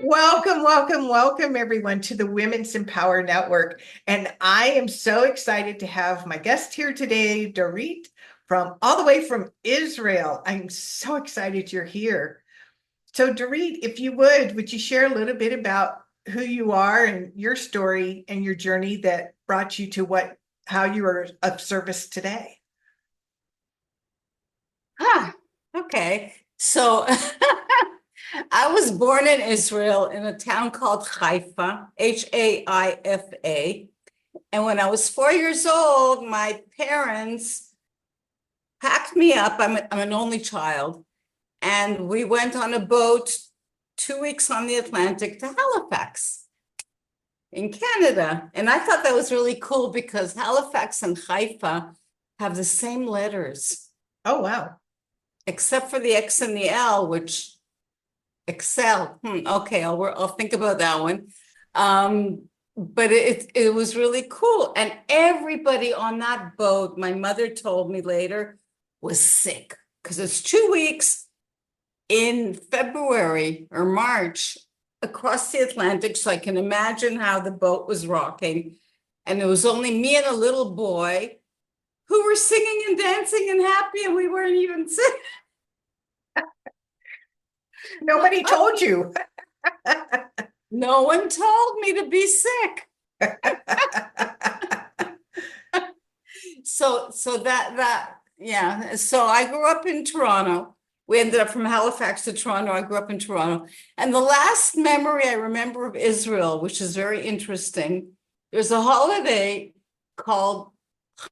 Welcome, welcome, welcome, everyone, to the Women's Empower Network. And I am so excited to have my guest here today, Dorit, from all the way from Israel. I'm so excited you're here. So, Dorit, if you would you share a little bit about who you are and your story and your journey that brought you to how you are of service today? Ah, okay. So I was born in Israel in a town called Haifa, Haifa. And when I was 4 years old, my parents packed me up. I'm an only child. And we went on a boat 2 weeks on the Atlantic to Halifax in Canada. And I thought that was really cool because Halifax and Haifa have the same letters, Oh, wow. except for the X and the L, which Excel. Okay, I'll think about that one. But it was really cool, and everybody on that boat, my mother told me later, was sick because it's 2 weeks in February or March across the Atlantic. So I can imagine how the boat was rocking, and it was only me and a little boy who were singing and dancing and happy, and we weren't even sick. Nobody told you. No one told me to be sick. So that yeah. So I grew up in Toronto. We ended up from Halifax to Toronto. I grew up in Toronto. And the last memory I remember of Israel, which is very interesting, there's a holiday called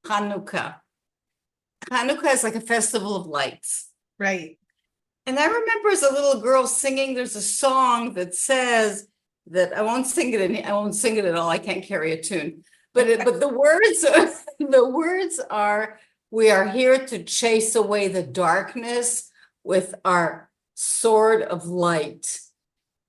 Hanukkah. Hanukkah is like a festival of lights. Right. And I remember as a little girl singing, there's a song that says that I won't sing it. I won't sing it at all. I can't carry a tune. But the words the words are, we are here to chase away the darkness with our sword of light.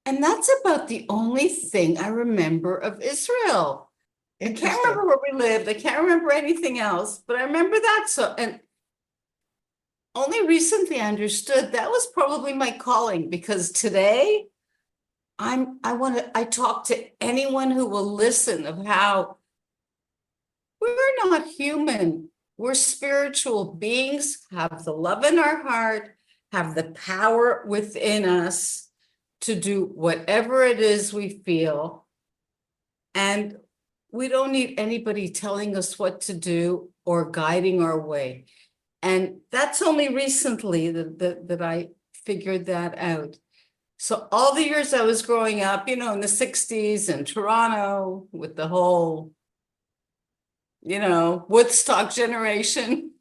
And that's about the only thing I remember of Israel. I can't Interesting. remember where we lived. I can't remember anything else, but I remember that. So, and only recently I understood that was probably my calling, because today I talk to anyone who will listen of how we're not human. We're spiritual beings, have the love in our heart, have the power within us to do whatever it is we feel. And we don't need anybody telling us what to do or guiding our way. And that's only recently that I figured that out. So all the years I was growing up, in the 60s in Toronto with the whole, Woodstock generation.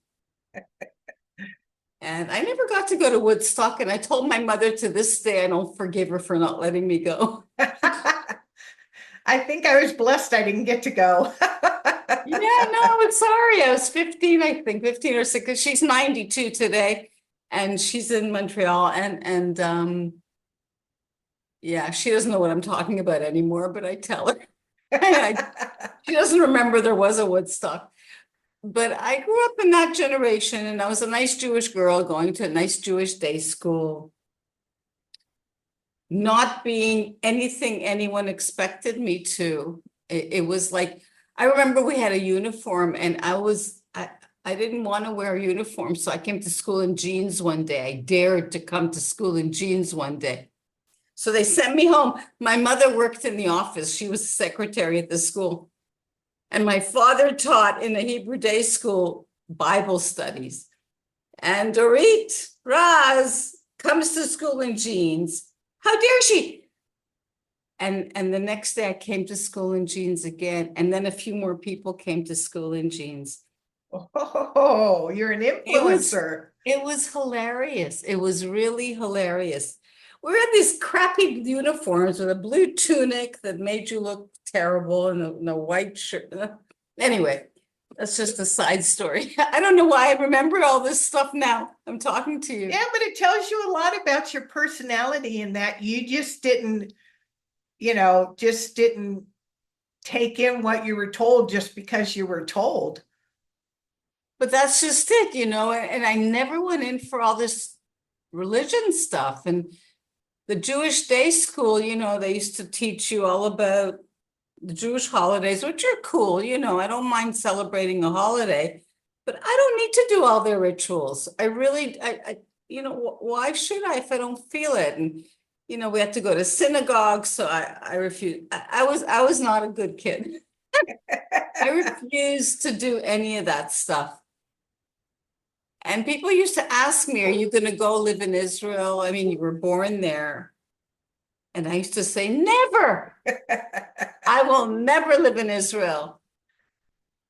And I never got to go to Woodstock. And I told my mother, to this day, I don't forgive her for not letting me go. I think I was blessed I didn't get to go. Yeah, no, I'm sorry. I was 15, I think, 15 or 6, because she's 92 today. And she's in Montreal. And yeah, she doesn't know what I'm talking about anymore, but I tell her. She doesn't remember there was a Woodstock. But I grew up in that generation, and I was a nice Jewish girl going to a nice Jewish day school, not being anything anyone expected me to. It was like, I remember we had a uniform, and I didn't want to wear a uniform. So I came to school in jeans one day. I dared to come to school in jeans one day. So they sent me home. My mother worked in the office. She was a secretary at the school. And my father taught in a Hebrew day school Bible studies. And Dorit Raz comes to school in jeans. How dare she? And the next day I came to school in jeans again. And then a few more people came to school in jeans. Oh, you're an It was influencer. it was hilarious. It was really hilarious. We're in these crappy uniforms with a blue tunic that made you look terrible, and a white shirt. Anyway, that's just a side story. I don't know why I remember all this stuff now. I'm talking to you. Yeah, but it tells you a lot about your personality in that you just didn't take in what you were told just because you were told. But that's just it, and I never went in for all this religion stuff. And the Jewish day school, they used to teach you all about the Jewish holidays, which are cool. I don't mind celebrating a holiday, but I don't need to do all their rituals. I really, why should I if I don't feel it? And, we had to go to synagogue, so I refused. I was not a good kid. I refused to do any of that stuff. And people used to ask me, are you going to go live in Israel? I mean, you were born there. And I used to say, never. I will never live in Israel.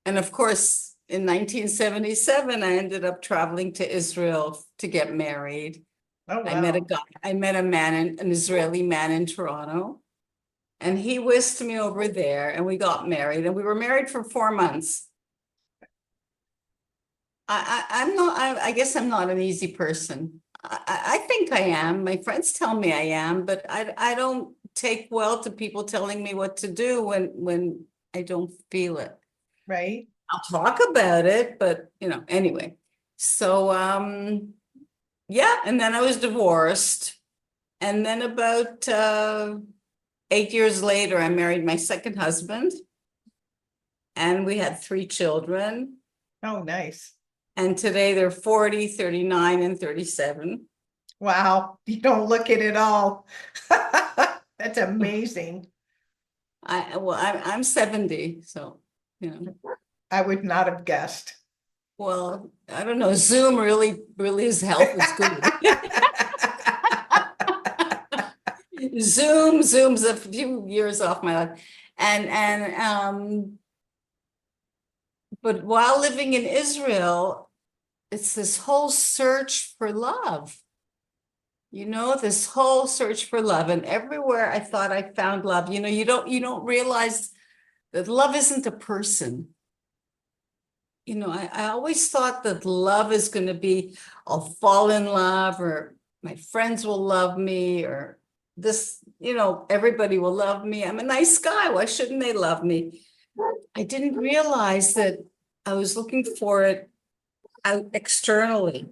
And of course, in 1977, I ended up traveling to Israel to get married. Oh, I met a wow. guy, I met a man, an Israeli man in Toronto, and he whisked me over there and we got married, and we were married for 4 months. I'm not, I guess I'm not an easy person. I think I am. My friends tell me I am, but I don't take well to people telling me what to do when I don't feel it. Right. I'll talk about it, but anyway. So yeah, and then I was divorced. And then about 8 years later, I married my second husband, and we had 3 children. Oh, nice. And today they're 40, 39, and 37. Wow. You don't look it at all. That's amazing. I'm 70, so I would not have guessed. well, I don't know. Zoom really his health is good. Zoom's a few years off my life. And but while living in Israel, it's this whole search for love. This whole search for love. And everywhere I thought I found love, you don't realize that love isn't a person. I always thought that love is going to be, I'll fall in love, or my friends will love me, or this, everybody will love me. I'm a nice guy. Why shouldn't they love me? I didn't realize that I was looking for it out externally.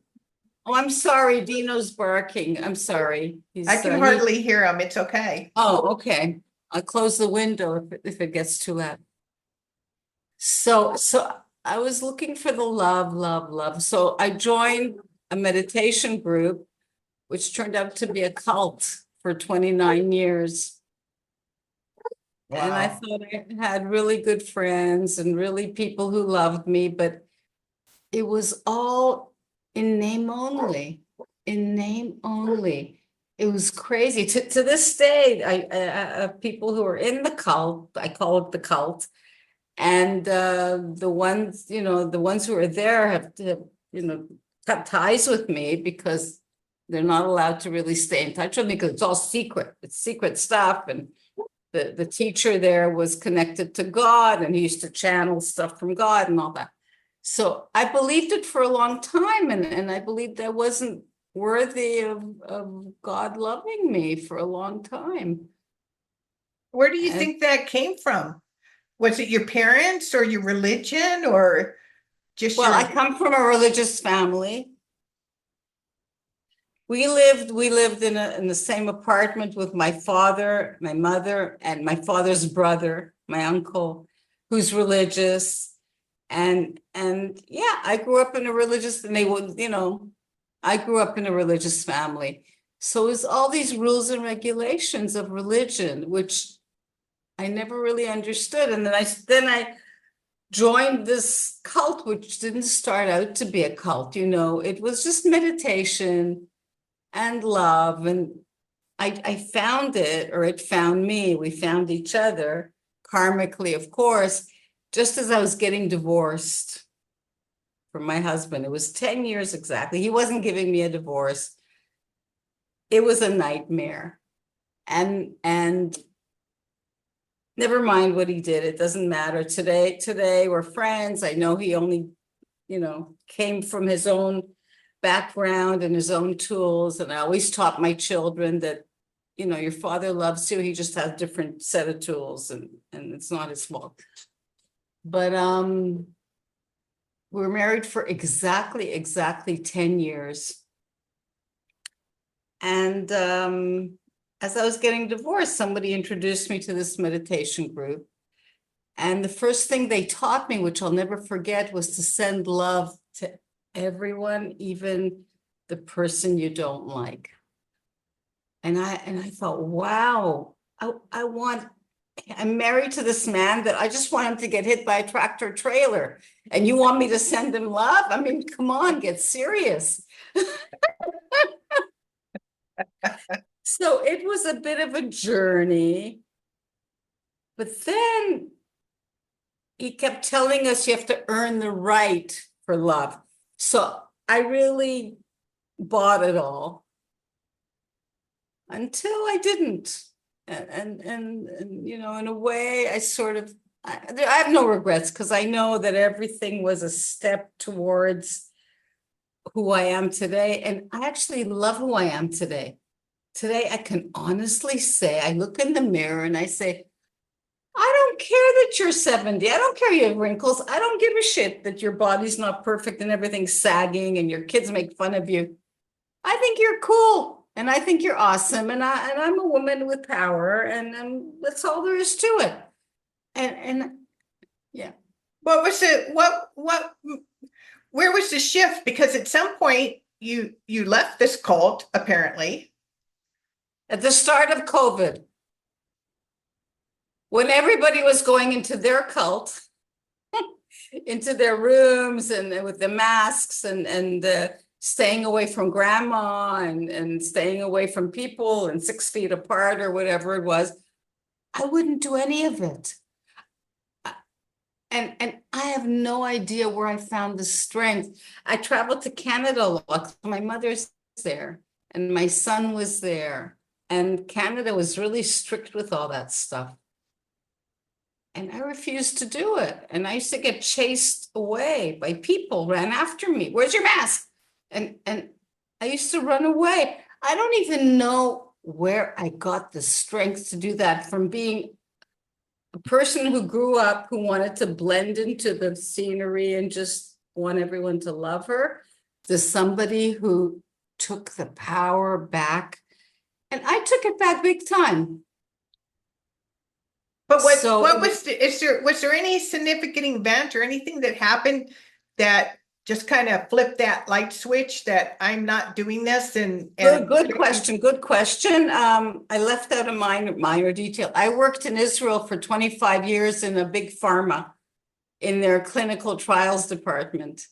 Oh, I'm sorry. Dino's barking. I'm sorry. I can hardly hear him. It's okay. Oh, okay. I'll close the window if it gets too loud. So I was looking for the love, love, love. So I joined a meditation group, which turned out to be a cult for 29 years. And I Wow. thought I had really good friends and really people who loved me, but it was all in name only, in name only. It was crazy. To this day, I people who are in the cult, I call it the cult, and the ones who are there have to, cut ties with me because they're not allowed to really stay in touch with me because it's all secret. It's secret stuff. And the teacher there was connected to God, and he used to channel stuff from God and all that. So I believed it for a long time, and I believed I wasn't worthy of God loving me for a long time. Where do you And think that came from? Was it your parents or your religion or just well, I your, come from a religious family. We lived in the same apartment with my father, my mother, and my father's brother, my uncle, who's religious. And yeah, I grew up in a religious, and I grew up in a religious family. So it's all these rules and regulations of religion, which I never really understood. And then I joined this cult, which didn't start out to be a cult. It was just meditation and love. And I found it, or it found me. We found each other karmically, of course, just as I was getting divorced from my husband. It was 10 years exactly. He wasn't giving me a divorce. It was a nightmare. And never mind what he did. It doesn't matter. Today we're friends. I know he only, came from his own background and his own tools. And I always taught my children that, your father loves you. He just has a different set of tools, and it's not his fault. But we were married for exactly 10 years. And as I was getting divorced, somebody introduced me to this meditation group. And the first thing they taught me, which I'll never forget, was to send love to everyone, even the person you don't like. And I thought, wow, I'm married to this man that I just want him to get hit by a tractor trailer. And you want me to send him love? I mean, come on, get serious. So it was a bit of a journey. But then he kept telling us you have to earn the right for love. So I really bought it all until I didn't. And you know, in a way, I have no regrets because I know that everything was a step towards who I am today. And I actually love who I am today. Today, I can honestly say, I look in the mirror and I say, I don't care that you're 70. I don't care you have wrinkles. I don't give a shit that your body's not perfect and everything's sagging and your kids make fun of you. I think you're cool and I think you're awesome. And I'm a woman with power and that's all there is to it. And yeah. What was it? Where was the shift? Because at some point you left this cult, apparently. At the start of COVID, when everybody was going into their cult, into their rooms and with the masks and staying away from grandma and staying away from people and 6 feet apart or whatever it was, I wouldn't do any of it. And I have no idea where I found the strength. I traveled to Canada a lot. My mother's there and my son was there. And Canada was really strict with all that stuff. And I refused to do it. And I used to get chased away by people, ran after me. Where's your mask? And I used to run away. I don't even know where I got the strength to do that from being a person who grew up, who wanted to blend into the scenery and just want everyone to love her, to somebody who took the power back. And I took it back big time. But So was there any significant event or anything that happened that just kind of flipped that light switch that I'm not doing this good question. I left out a minor detail. I worked in Israel for 25 years in a big pharma in their clinical trials department.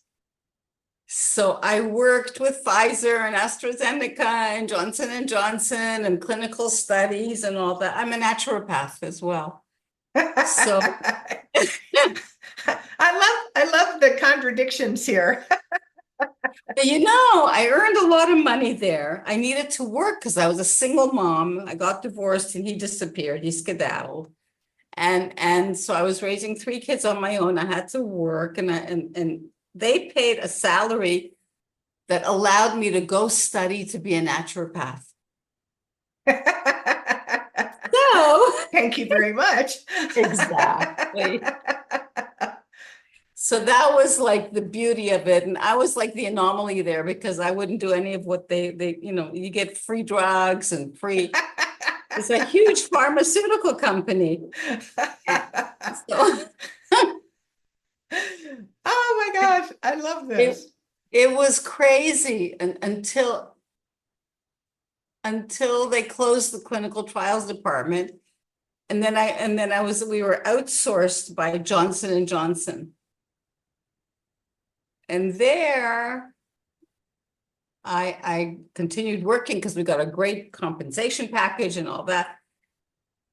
So I worked with Pfizer and AstraZeneca and Johnson & Johnson and clinical studies and all that. I'm a naturopath as well. So I love the contradictions here. you know, I earned a lot of money there. I needed to work because I was a single mom. I got divorced and he disappeared. He skedaddled. And so I was raising 3 kids on my own. I had to work and they paid a salary that allowed me to go study to be a naturopath. So Thank you very much. exactly. So that was like the beauty of it. And I was like the anomaly there because I wouldn't do any of what they, you know, you get free drugs and free. It's a huge pharmaceutical company. So Oh my gosh, I love this. it was crazy until they closed the clinical trials department. And then we were outsourced by Johnson and Johnson. And there I continued working because we got a great compensation package and all that.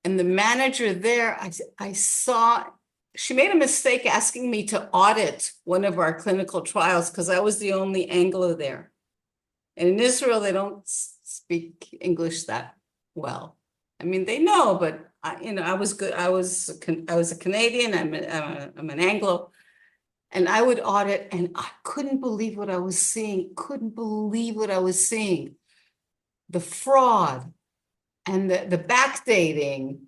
And the manager there, I saw, she made a mistake asking me to audit one of our clinical trials because I was the only Anglo there. And in Israel, they don't speak English that well. I mean, they know, but I was good. I was a Canadian. I'm an Anglo. And I would audit and I couldn't believe what I was seeing. Couldn't believe what I was seeing. The fraud and the backdating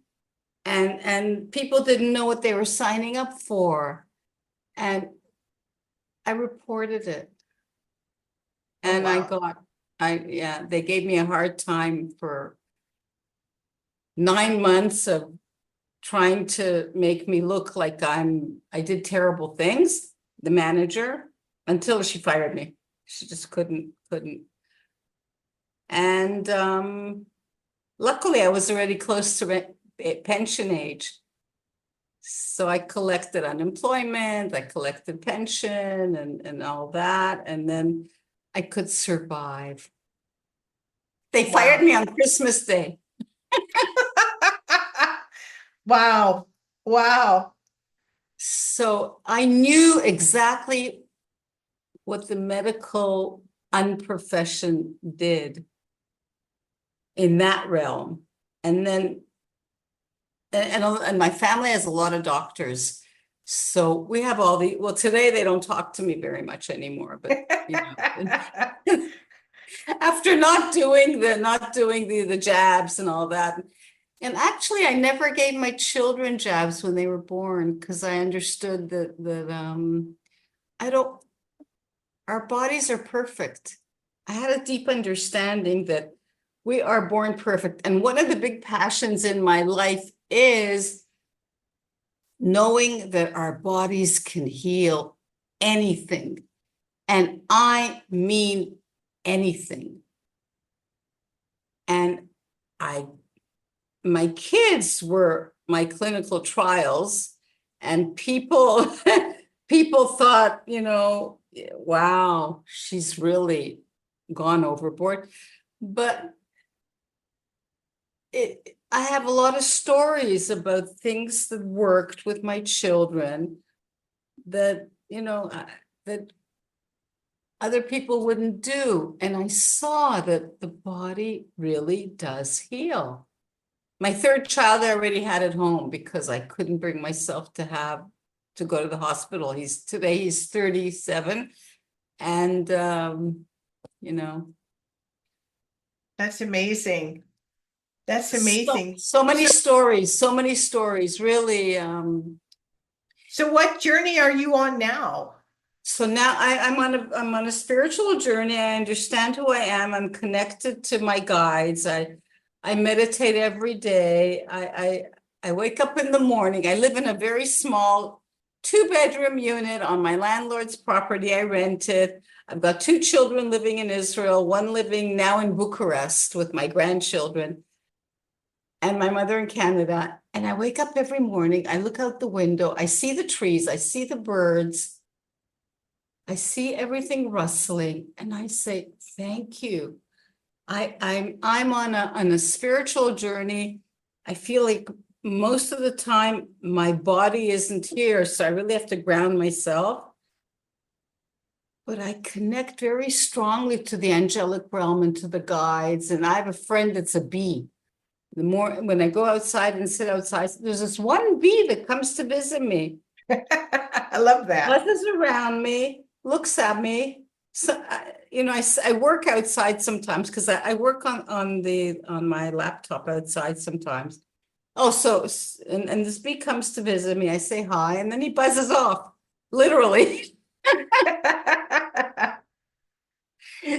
and people didn't know what they were signing up for. And I reported it. And wow. they gave me a hard time for 9 months of trying to make me look like I did terrible things, the manager, until she fired me. She just couldn't. And luckily, I was already close to pension age. So I collected unemployment, I collected pension and all that, and then I could survive. They fired Wow. me on Christmas Day. Wow. Wow. So I knew exactly what the medical unprofession did in that realm. And then, and my family has a lot of doctors. So we have well, today they don't talk to me very much anymore, but after not doing the jabs and all that. And actually, I never gave my children jabs when they were born because I understood that I don't. Our bodies are perfect. I had a deep understanding that we are born perfect, and one of the big passions in my life is knowing that our bodies can heal anything, and I mean anything. And my kids were my clinical trials, and people thought, wow, she's really gone overboard. But I have a lot of stories about things that worked with my children that, that other people wouldn't do. And I saw that the body really does heal. My third child I already had at home because I couldn't bring myself to go to the hospital. He's 37. And, That's amazing. That's amazing. so many stories, really. So what journey are you on now? So now I'm on a spiritual journey. I understand who I am. I'm connected to my guides. I meditate every day. I wake up in the morning. I live in a very small 2-bedroom unit on my landlord's property. I rent it. I've got 2 children living in Israel, one living now in Bucharest with my grandchildren, and my mother in Canada. And I wake up every morning. I look out the window. I see the trees. I see the birds. I see everything rustling, and I say, thank you. I'm on a spiritual journey. I feel like most of the time my body isn't here, so I really have to ground myself. But I connect very strongly to the angelic realm and to the guides. And I have a friend that's a bee. When I go outside and sit outside, there's this one bee that comes to visit me. I love that. Buzzes around me, looks at me. So, I work outside sometimes because I work on my laptop outside sometimes. Oh, and this bee comes to visit me. I say hi, and then he buzzes off, literally.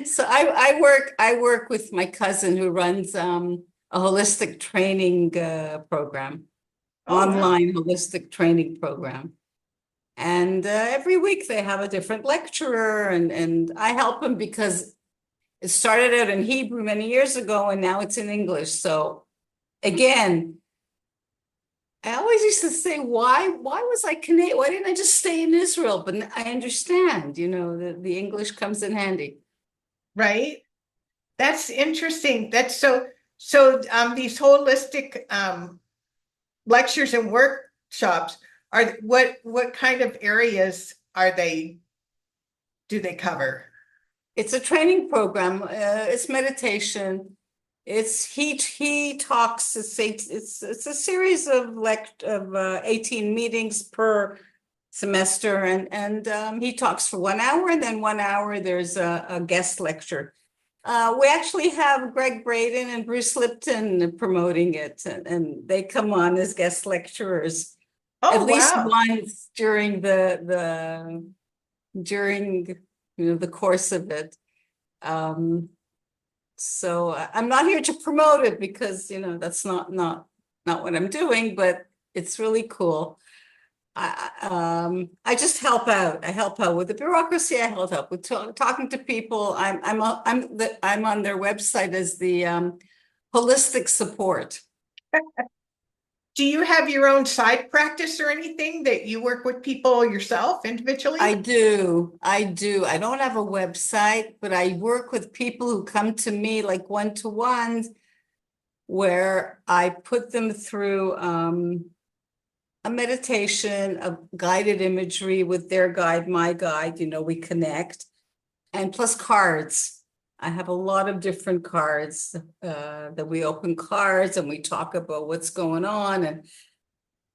So I work with my cousin who runs a holistic training program, online holistic training program. And every week they have a different lecturer, and I help them because it started out in Hebrew many years ago, and now it's in English. So again, I always used to say, why was I Canadian? Why didn't I just stay in Israel? But I understand, the English comes in handy. Right? That's interesting. That's so these holistic lectures and workshops are what kind of areas do they cover? It's a training program. It's meditation. He talks. It's a series of 18 meetings per semester, and he talks for 1 hour, and then 1 hour there's a guest lecture. We actually have Greg Braden and Bruce Lipton promoting it, and they come on as guest lecturers at least once during the course of it. So I'm not here to promote it because that's not not what I'm doing, but it's really cool. I just help out. I help out with the bureaucracy. I help out with talking to people. I'm on their website as the holistic support. Do you have your own side practice or anything that you work with people yourself I individually? do. I do. I don't have a website, but I work with people who come to me like one-to-ones where I put them through a meditation, a guided imagery with their guide, my guide, we connect, and plus cards. I have a lot of different cards that we open cards and we talk about what's going on. And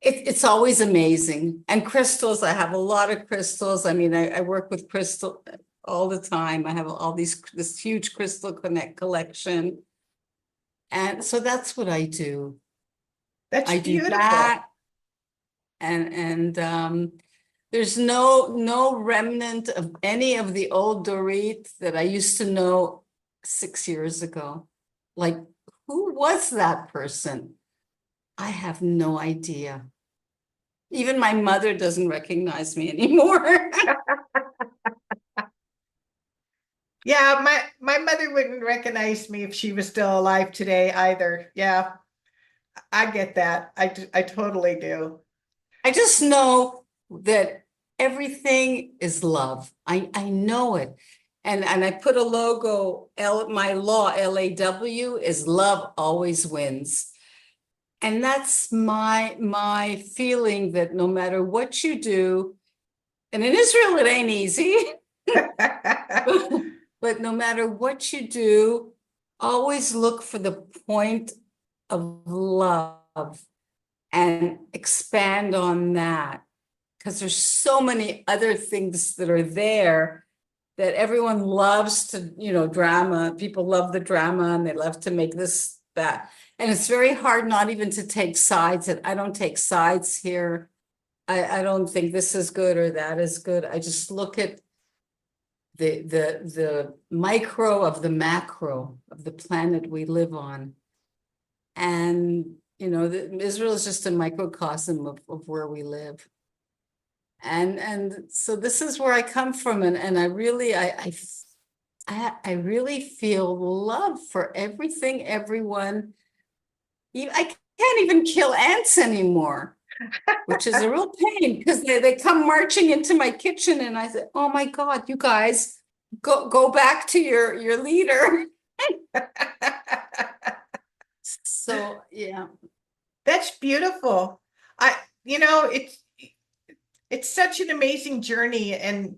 it's always amazing. And crystals, I have a lot of crystals. I mean, I work with crystal all the time. I have this huge crystal connect collection. And so that's what I do. That's I do beautiful. that. And there's no remnant of any of the old Dorit that I used to know 6 years ago. Like, who was that person? I have no idea. Even my mother doesn't recognize me anymore. Yeah, my mother wouldn't recognize me if she was still alive today either. Yeah, I get that. I totally do. I just know that everything is love. I know it. And I put a logo, my law, LAW, is love always wins. And that's my feeling that no matter what you do, and in Israel it ain't easy, but no matter what you do, always look for the point of love and expand on that. Because there's so many other things that are there that everyone loves to, drama. People love the drama and they love to make this, that. And it's very hard not even to take sides. And I don't take sides here. I don't think this is good or that is good. I just look at the micro of the macro of the planet we live on. And, Israel is just a microcosm of where we live. And so this is where I come from. And I really, I really feel love for everything, everyone. I can't even kill ants anymore, which is a real pain because they come marching into my kitchen and I said, oh my God, you guys, go back to your leader. So yeah. That's beautiful. I, you know, it's such an amazing journey, and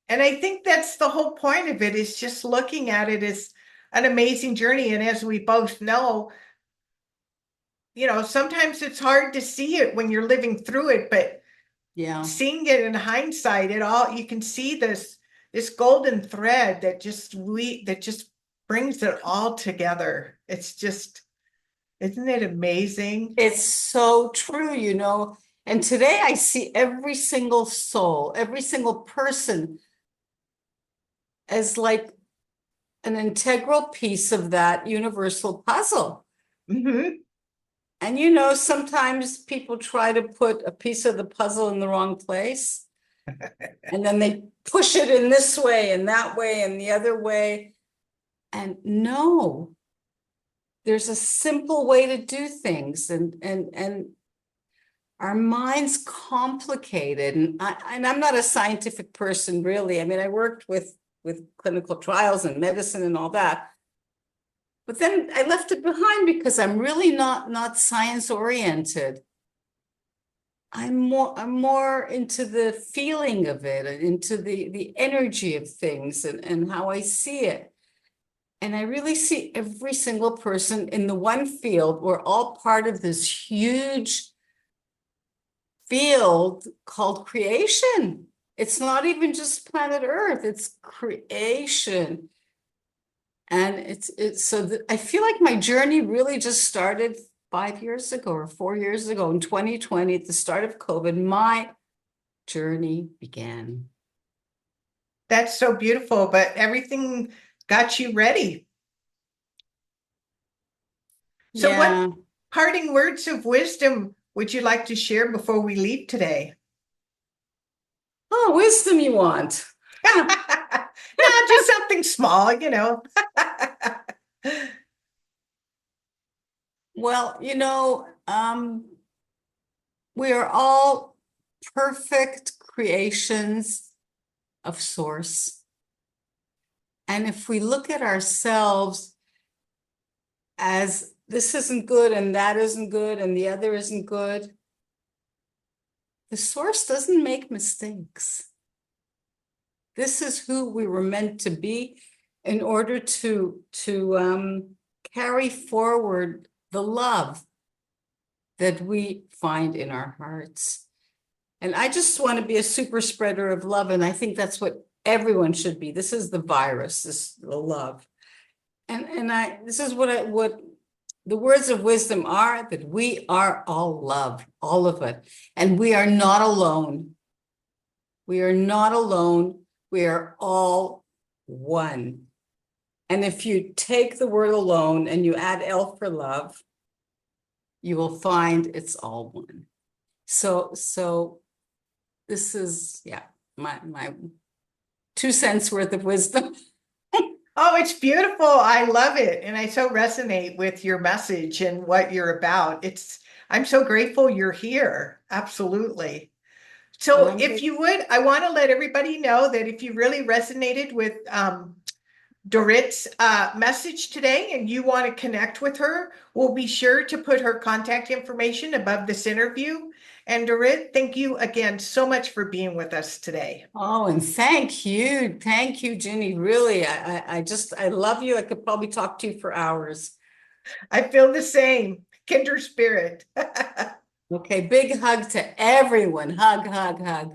I think that's the whole point of it is just looking at it as an amazing journey. And as we both know, sometimes it's hard to see it when you're living through it, but Yeah. seeing it in hindsight, you can see this golden thread that just brings it all together. It's just, isn't it amazing? It's so true, And today I see every single soul, every single person as like an integral piece of that universal puzzle. Hmm. And sometimes people try to put a piece of the puzzle in the wrong place, and then they push it in this way and that way and the other way. And no, there's a simple way to do things, and our minds complicated. And I'm not a scientific person, really. I mean, I worked with clinical trials and medicine and all that. But then I left it behind because I'm really not science oriented. I'm more into the feeling of it and into the energy of things and how I see it. And I really see every single person in the one field. We're all part of this huge field called creation. It's not even just planet Earth, it's creation. And it's so that I feel like my journey really just started 5 years ago or 4 years ago in 2020, at the start of COVID. My journey began. That's so beautiful, but everything got you ready. So, what Yeah. parting words of wisdom would you like to share before we leave today? Oh, wisdom you want. Huh. No, just something small, Well, we are all perfect creations of source. And if we look at ourselves as this isn't good and that isn't good and the other isn't good, the source doesn't make mistakes. This is who we were meant to be in order to carry forward the love that we find in our hearts. And I just want to be a super spreader of love. And I think that's what everyone should be. This is the virus, this the love. And this is what the words of wisdom are, that we are all love, all of it. And we are not alone. We are not alone. We are all one. And if you take the word alone and you add L for love, you will find it's all one. So this is, yeah, my 2 cents worth of wisdom. Oh, it's beautiful. I love it. And I so resonate with your message and what you're about. I'm so grateful you're here. Absolutely. And So, I'm if good. you would, I want to let everybody know that if you really resonated with Dorit's message today and you want to connect with her, we'll be sure to put her contact information above this interview. And Dorit, thank you again so much for being with us today. Oh, and thank you. Thank you, Ginny. Really, I love you. I could probably talk to you for hours. I feel the same. Kindred spirit. Okay, big hug to everyone. Hug, hug, hug.